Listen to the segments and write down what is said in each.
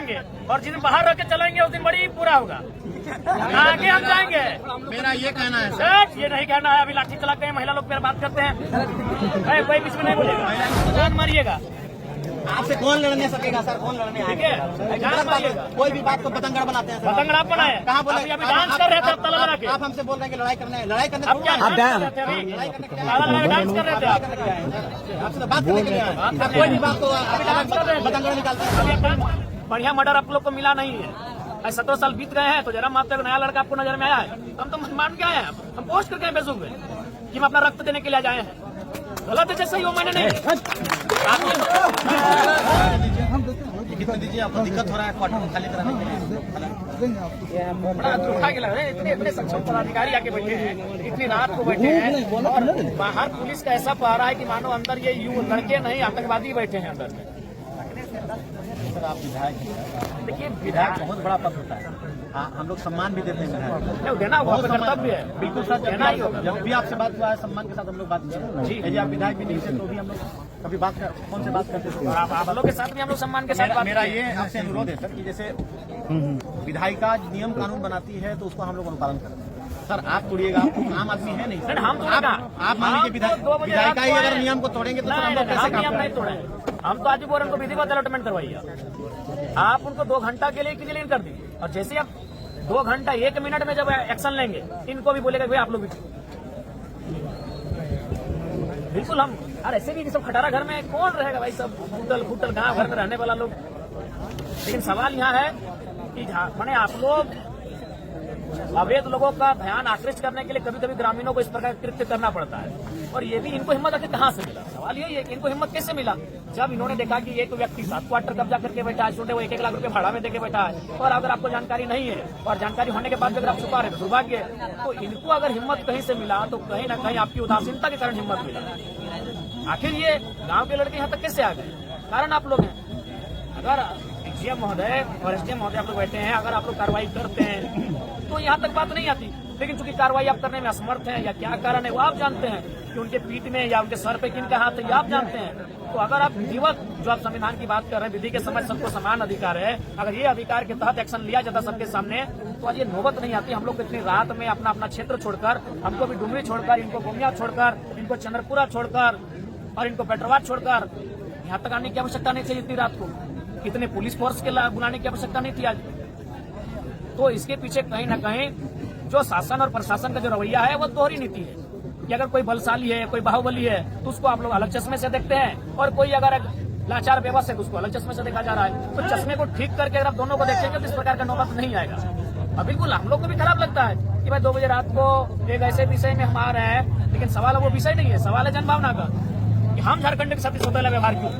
चलाएंगे और जिस दिन बाहर रख के चलाएंगे उस दिन बड़ी पूरा होगा। आगे हम जाएंगे। मेरा ये कहना है सर, ये नहीं कहना है। अभी लाठी चला के महिला लोग पर बात करते हैं, कोई बीच में नहीं बोलेगा, जान मारिएगा। आपसे कौन लड़ने सकेगा सर? कौन लड़ने ठीक है, जान मारिएगा। कोई भी बात को पतंगड़ बनाते हैं। पतंगड़ आप बनाए, कहाँ बोले? अभी डांस कर रहे थे ताला लगा के। आप हमसे बोल रहे हैं कि लड़ाई करना है। लड़ाई करने अब क्या डांस कर रहे थे? अभी ताला लगा के डांस कर रहे थे आप। आपसे तो बात करने के लिए आए हैं। कोई भी बात को पतंगड़ निकालते हैं। बढ़िया मर्डर आप लोग को मिला नहीं है। 17 साल बीत गए हैं तो जरा मात्र नया लड़का आपको नजर में आया है। हम तो मान के आए हैं, हम पोस्ट करके फेसबुक पे कि हम अपना रक्त देने के लिए जाए हैं। गलत है जैसे ही वो मैंने नहीं कितना दीजिए, आपको दिक्कत हो रहा है क्वार्टर खाली कराने के लिए? बड़ा दुखा के लग रहा है। इतने सक्षम पदाधिकारी आके बैठे हैं, इतनी रात को बैठे हैं और बाहर पुलिस का ऐसा पहरा है कि मानो अंदर ये लड़के नहीं आतंकवादी बैठे हैं अंदर में। सर आप विधायक हैं। देखिए विधायक बहुत बड़ा पद होता है। हम लोग सम्मान भी देते हैं विधायक। देना हुआ कर्तव्य है, बिल्कुल सर देना ही होगा। जब भी आपसे बात हुआ है सम्मान के साथ हम लोग बात किए। यदि आप विधायक भी नहीं थे तो भी हम लोग कभी बात कौन से बात करते थे? और आप लोग के साथ भी हम लोग सम्मान के साथ बात। मेरा ये आपसे अनुरोध है सर कि जैसे विधायिका नियम कानून बनाती है तो उसको हम लोग अनुपालन करते हैं। सर आप तोड़िएगा, आप आम आदमी है नहीं सर, हम तो आप मान लीजिए विधायिका ही अगर नियम को तोड़ेंगे तो हम लोग कैसे काम नहीं तोड़े। हम तो आज उनको विधिवत अलॉटमेंट करवाइए। आप उनको 2 घंटा के लिए क्लियर कर दी और जैसे आप 2 घंटा 1 मिनट में जब एक्शन लेंगे इनको भी बोलेगा भाई आप लोग भी बिल्कुल। हम और ऐसे भी सब खटारा घर में कौन रहेगा भाई, सब फूटल गांव घर में रहने वाला लोग। लेकिन सवाल यहाँ है कि मैंने आप लोग अवैध लोगों का ध्यान आकृष्ट करने के लिए कभी कभी ग्रामीणों को इस प्रकार कृत्य करना पड़ता है। और ये भी इनको हिम्मत आखिर कहाँ से मिला? सवाल यही है कि इनको हिम्मत कैसे मिला? जब इन्होंने देखा कि एक व्यक्ति 7 क्वार्टर कब्जा करके बैठा है, छोटे वो 1-1 लाख रुपए भाड़ा में देके बैठा है और अगर आपको जानकारी नहीं है और जानकारी होने के बाद भी अगर आप छुपा रहे हैं दुर्भाग्य है। तो इनको अगर हिम्मत कहीं से मिला तो कहीं ना कहीं आपकी उदासीनता के कारण हिम्मत मिला। आखिर ये गाँव के लड़के यहाँ तक कैसे आ गए? कारण आप लोग हैं। अगर डीजीएम महोदय और एसडीएम महोदय आप लोग बैठे हैं, अगर आप लोग कार्रवाई करते हैं तो यहाँ तक बात नहीं आती। लेकिन चूंकि कार्रवाई आप करने में असमर्थ हैं या क्या कारण है वो आप जानते हैं कि उनके पीठ में या उनके सर पे किनका हाथ है ये आप जानते हैं। तो अगर आप विधिवत जो आप संविधान की बात कर रहे हैं, विधि के समय सबको समान अधिकार है, अगर ये अधिकार के तहत एक्शन लिया जाता सबके सामने तो आज ये नौबत नहीं आती। हम लोग इतनी रात में अपना क्षेत्र छोड़कर, हमको भी डुमरी छोड़कर, इनको गोमिया छोड़कर, इनको चंद्रपुरा छोड़कर और इनको पेट्रोवाट छोड़कर यहाँ तक आने की आवश्यकता नहीं थी। इतनी रात को इतने पुलिस फोर्स के बुलाने की आवश्यकता नहीं थी आज। तो इसके पीछे कहीं ना कहीं जो शासन और प्रशासन का जो रवैया है वो दोहरी नीति है कि अगर कोई बलशाली है, कोई बाहुबली है तो उसको आप लोग अलग चश्मे से देखते हैं और कोई अगर लाचार बेबस है तो उसको अलग चश्मे से देखा जा रहा है। तो चश्मे को ठीक करके अगर आप दोनों को देखेंगे तो इस प्रकार का नौबत नहीं आएगा। अब बिल्कुल हम लोग को भी खराब लगता है कि भाई 2 बजे रात को एक ऐसे विषय में हम आ रहे हैं, लेकिन सवाल वो विषय नहीं है, सवाल है जनभावना का कि हम झारखंड के साथ सौतेला व्यवहार क्यों?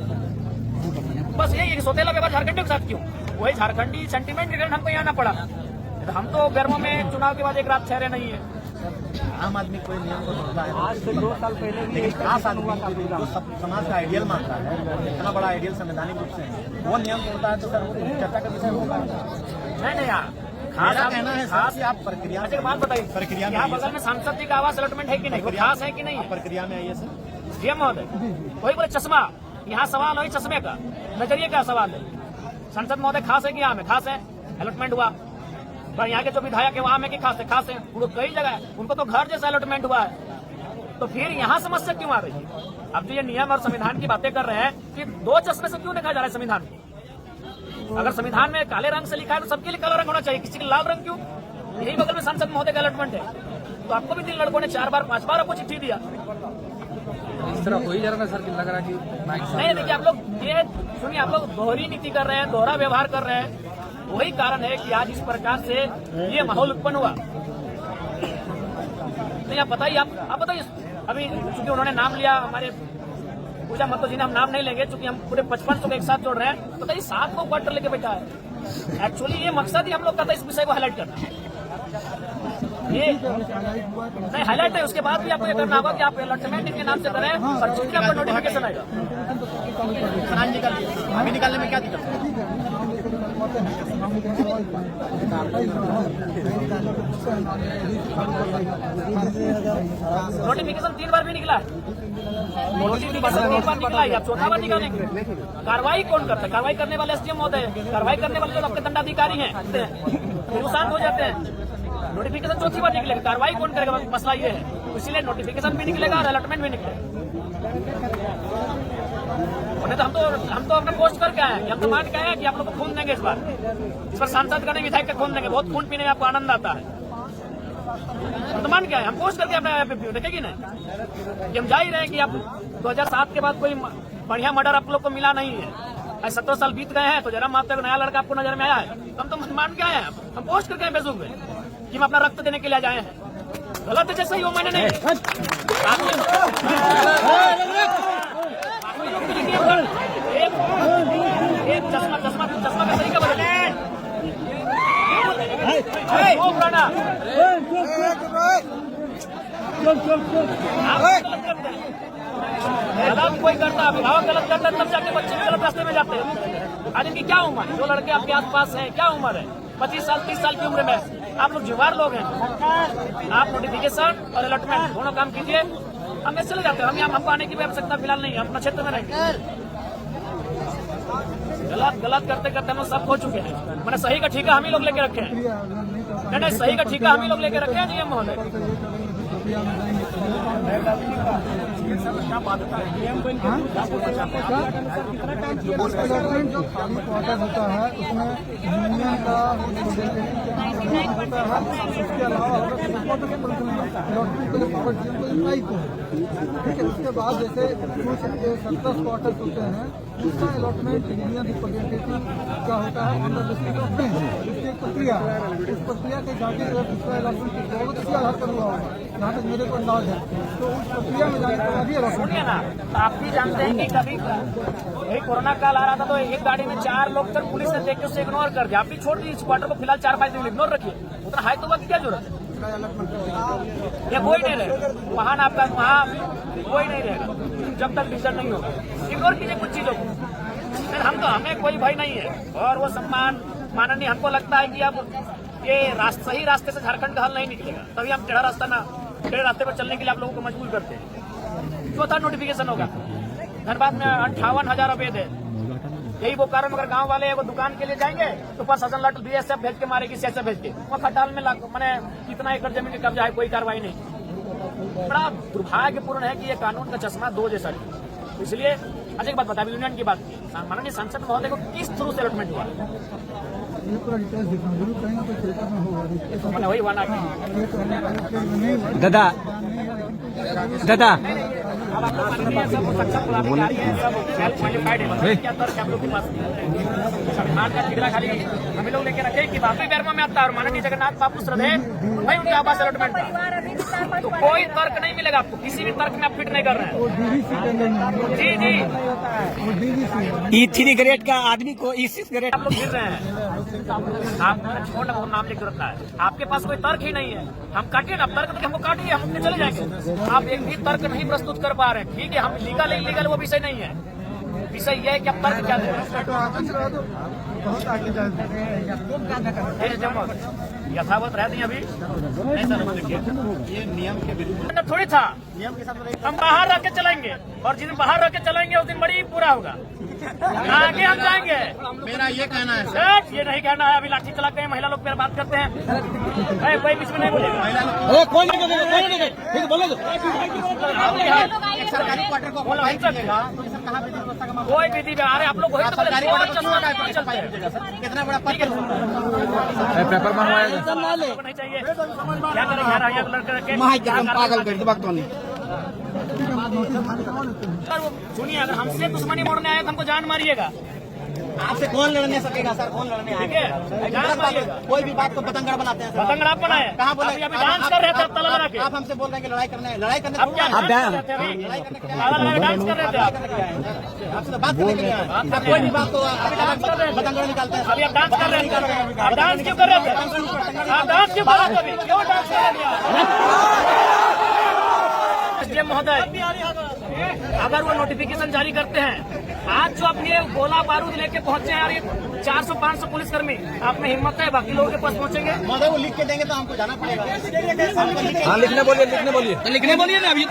बस यही है कि सौतेला व्यवहार झारखंड के साथ क्यों? वही झारखंडी सेंटीमेंट के कारण हमको यहाँ आना पड़ा। हम तो गर्मों में चुनाव के बाद एक रात ठहरे नहीं है। आम आदमी कोई नियम को तोड़ता है। आज से 2 साल पहले भी लेकिन खास आदमी जो समाज का आइडियल मानता है, इतना बड़ा आइडियल संवैधानिक रूप से वो नियम तोड़ता है तो सर वो चर्चा का विषय होगा। नहीं यार, मेरा कहना है खास आप प्रक्रिया अच्छा बात बताइए, प्रक्रिया में यहाँ बगल में सांसद जी का आवास अलॉटमेंट है कि नहीं? खास है कि नहीं? प्रक्रिया में आइए सर। डीएम महोदय वही बोले चश्मा, यहाँ सवाल वही चश्मे का, नजरिए का सवाल है। सांसद महोदय खास है कि यहाँ में खास है? अलॉटमेंट हुआ पर यहाँ के जो विधायक है वहाँ में कि खास है? खास है, वो कई जगह है, उनको तो घर जैसा अलॉटमेंट हुआ है। तो फिर यहाँ समस्या क्यों आ रही है? अब जो ये नियम और संविधान की बातें कर रहे हैं कि 2 चश्मे से क्यों देखा जा रहा है संविधान को? अगर संविधान में काले रंग से लिखा है तो सबके लिए काला रंग होना चाहिए, किसी के लाल रंग क्यों? यही बगल में सांसद महोदय का अलॉटमेंट है। तो आपको भी 3 लड़कों ने 4 बार 5 बार आपको चिट्ठी दिया। इस तरह हो ही जा रहा है सर, लग रहा है कि नहीं देखिए, आप लोग ये सुनिए, आप लोग दोहरी नीति कर रहे हैं, दोहरा व्यवहार कर रहे हैं। वही कारण है कि आज इस प्रकार से ये माहौल उत्पन्न हुआ। नहीं आप बताइए, आप बताइए। अभी चूंकि उन्होंने नाम लिया हमारे पूजा मतो जी ने, हम नाम नहीं लेंगे चूंकि हम पूरे 55 को एक साथ जोड़ रहे हैं। बताइए 7 को क्वार्टर लेके बैठा है। एक्चुअली ये मकसद ही हम लोग का था इस विषय को हाईलाइट करना। ये नहीं हाईलाइट है, उसके बाद भी आपको ये करना होगा कि आप अलॉटमेंट इनके नाम से करें और जिसके आपको नोटिफिकेशन आएगा अभी निकालने में क्या दिक्कत है? नोटिफिकेशन 3 बार भी निकला है, नोटिफिकेशन 3 बार निकला है, आप चौथा बार निकालेंगे। कार्रवाई कौन करता है? कार्रवाई करने वाले एसडीएम महोदय, कार्रवाई करने वाले जो आपके दंडाधिकारी हैं फिर शांत हो जाते हैं। नोटिफिकेशन चौथी बार निकलेगा, कार्रवाई कौन करेगा? मसला ये है, इसीलिए नोटिफिकेशन भी निकलेगा और अलॉटमेंट भी निकलेगा। तो हम तो अपना पोस्ट करके आए हैं, हम तो मान के आए हैं कि आप लोग को खून देंगे इस बार सांसद का नहीं विधायक का खून देंगे, बहुत खून पीने में आपको आनंद आता है। हम तो मान के आए, हम पोस्ट करके अपना देखेगी ना कि हम जा ही रहे हैं कि आप 2007 के बाद कोई बढ़िया मर्डर आप लोग को मिला नहीं है। 17 साल बीत गए हैं तो जरा मात्र नया लड़का आपको नजर में आया है, हम तो मान के आए हैं, हम पोस्ट करके फेसबुक पे कि हम अपना रक्त देने के लिए जाए हैं। गलत है जैसे ही वो मैंने नहीं एक चश्मा का तरीका बदले गलत कोई करता, अभिभावक गलत करता है तब जाके बच्चे गलत रास्ते में जाते हैं। आज इनकी क्या उम्र है? जो लड़के आपके आसपास हैं क्या उम्र है? 25 साल 30 साल की उम्र में आप लोग जुवार लोग हैं। आप नोटिफिकेशन और अलॉटमेंट दोनों काम कीजिए, हम चले जाते हैं। हमको आने की भी आवश्यकता फिलहाल नहीं है, अपना क्षेत्र में रहेंगे। गलत करते करते हम लोग सब खो चुके हैं। मैंने सही का ठीका हम ही लोग लेके रखे हैं। नहीं, सही का ठीका हम ही लोग लेके रखे हैं जी महोदय। क्या बात है? जो खाली क्वार्टर होता है उसमें यूनियन का होता है, उसके अलावा लॉटरी को पावर डीएम को अप्लाई को, ठीक है। उसके बाद जैसे कुछ 17 क्वार्टर्स होते हैं उसका अलॉटमेंट यूनियन रिप्रेजेंटेटिव का होता है अंडर डिस्ट्रिक्ट ऑफ बेंच। उसकी एक प्रक्रिया है, उस प्रक्रिया के जाके अगर दूसरा अलॉटमेंट बहुत अच्छी आधार पर हुआ होगा जहाँ तक मेरे को अंदाज है, तो उस प्रक्रिया में जाने के बाद ही अलॉटमेंट सुनिए ना, आप भी जानते हैं कि कभी वही कोरोना काल आ रहा था तो एक गाड़ी में 4 लोग थे, पुलिस ने देख के उससे इग्नोर कर दिया। आप भी छोड़ दीजिए इस क्वार्टर को फिलहाल 4-5 दिन इग्नोर रखिए, उतना हाई तो वक्त क्या जरूरत है? ये कोई नहीं रहेगा वहां, आपका वहाँ कोई नहीं रहेगा जब तक डिसीजन नहीं होगा। इग्नोर कीजिए कुछ चीजों को, फिर हमें कोई भय नहीं है। और वो सम्मान माननीय, हमको लगता है कि अब ये सही रास्ते से झारखंड का हल नहीं निकलेगा, तभी हम टेढ़ा रास्ते पर चलने के लिए आप लोगों को मजबूर करते हैं। चौथा नोटिफिकेशन होगा, धनबाद में 58,000 अवैध है। यही वो कारण, अगर गांव वाले वो दुकान के लिए जाएंगे तो प्रशासन लाठ बीएसएफ भेज के मारेगी, सीएसएफ भेज के। वहाँ खटाल में मैंने कितना एकड़ जमीन का कब्जा है, कोई कार्रवाई नहीं। बड़ा दुर्भाग्यपूर्ण है कि ये कानून का चश्मा दो जैसा है। इसलिए अच्छा एक बात बता, यूनियन की बात की, माननीय सांसद महोदय को किस थ्रू से अलॉटमेंट हुआ? ये पूरा डिटेल्स दिखाऊं, जरूर कहीं ना कहीं क्षेत्र में होगा। मैंने वही वाना दादा अब आप लोग माननीय सब सक्षम पदाधिकारी हैं, सब सेल्फ क्वालिफाइड है। क्या तर्क आप लोग के पास? संविधान का ठिकरा खाली हम लोग लेके रखे कि वाकई बैरमा में आता है और माननीय जगन्नाथ बापू श्रद्धे भाई उनके आवास अलॉटमेंट, तो कोई तर्क नहीं मिलेगा आपको, किसी भी तर्क में आप फिट नहीं कर रहे हैं। जी E3 ग्रेड का आदमी को E6 ग्रेड आप लोग गिर रहे हैं। आप छोड़ वो नाम लिख रखा है, आपके पास कोई तर्क ही नहीं है। हम काटिए ना, तर्क हमको काटिए, हम अपने चले जाएंगे। आप एक भी तर्क नहीं प्रस्तुत कर पा रहे हैं, ठीक है। हम लीगल इलीगल वो विषय नहीं है, विषय यह है कि आप तर्क क्या दे रहे हैं। यथावत रहती अभी ये नियम के विरुद्ध थोड़ी था। नियम के साथ हम बाहर रह के चलेंगे और जिस दिन बाहर रह के चलेंगे उस दिन बड़ी पूरा होगा, आगे हम जाएंगे। मेरा ये कहना है सर, ये नहीं कहना है। अभी लाठी चला के महिला लोग पे बात करते हैं, कोई बीच में नहीं बोलेगा। एक सरकारी क्वार्टर को अप्लाई कीजिएगा तो सर कहाँ विधि व्यवस्था का मामला? कोई विधि में आ रहे आप लोग वही तो बोले, सरकारी कोई क्वार्टर चश्मा नहीं को चलते हैं। कितना बड़ा पद नहीं चाहिए, क्या करें यार, यहाँ लड़के रखे सुनिए, अगर हमसे दुश्मनी मोड़ने आए तो हमको जान मारिएगा। आपसे कौन लड़ने सकेगा सर? कौन लड़ने ठीक आएगा? है, जान मारिएगा। कोई भी बात को पतंगड़ बनाते हैं सर। पतंगड़ आप बनाए, कहाँ बोले? अभी डांस कर रहे थे आप ताला लगा के। आप हमसे बोल रहे हैं कि लड़ाई करने अब क्या थोड़ा डांस कर रहे थे अभी? ताला लगा के डांस कर रहे थे आप। आपसे तो बात करने के लिए आए हैं। आप कोई भी बात को पतंगड़ निकालते हैं। अभी आप डांस कर रहे थे, आप डांस क्यों कर रहे थे? आप डांस क्यों कर रहे थे? अभी क्यों डांस कर रहे थे? महोदय अगर वो नोटिफिकेशन जारी करते हैं, आज जो अपने गोला बारूद लेके पहुंचे हैं यार, ये 400-500 पुलिसकर्मी, आप में हिम्मत है बाकी लोगों के पास पहुंचेंगे? मगर वो लिख के देंगे तो हमको जाना पड़ेगा। हाँ लिखने बोलिए ना अभी।